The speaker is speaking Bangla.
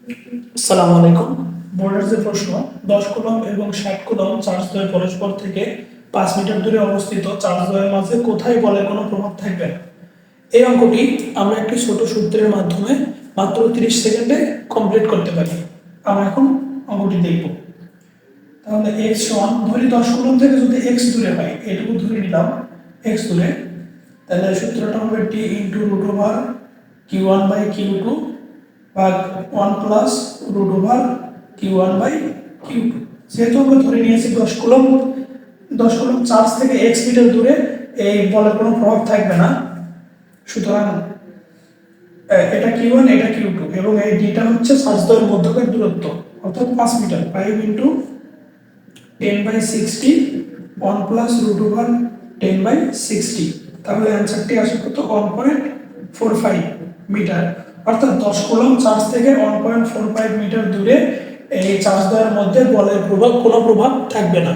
আসসালামু আলাইকুম। বোর্ডের যে প্রশ্ন, 10 কুলম্ব এবং 60 কুলম্ব চার্জ দ্বয় পরস্পর থেকে 5 মিটার দূরে অবস্থিত চার্জ দ্বয়ের মাঝে কোথায় বলের কোনো প্রভাব থাকবে না। এই অঙ্কটি আমরা একটি ছোট সূত্রের মাধ্যমে মাত্র 30 সেকেন্ডে কমপ্লিট করতে পারি। আমরা এখন অঙ্কটি দেখব। তাহলে x সমান ধরি 10 কুলম্ব থেকে যদি x দূরে হয়, এটুকু ধরে নিলাম x দূরে, তাহলে সূত্রটা হবে t into root over q1 by q2 ভাগ 1 plus root over q1 by q2। যেহেতু আমরা ধরে নিয়েছি 10 কুলম্ব চার্জ থেকে x মিটার দূরে এই বলের কোনো প্রভাব থাকবে না, সুতরাং এটা q1 এটা q2 এবং এই ডিটা হচ্ছে চার্জ দ্বয়ের মধ্যকার দূরত্ব, অর্থাৎ 5 মিটার। 5 ইন্টু 10/60 1 প্লাস রুট ওভার 10/60, তাহলে অ্যান্সারটি আসে কত? 1.45 মিটার। অর্থাৎ 10 কুলম্ব চার্জ থেকে 1.45 মিটার দূরে এই চার্জ দ্বয়ের মধ্যে বলের কোনো প্রভাব থাকবে না।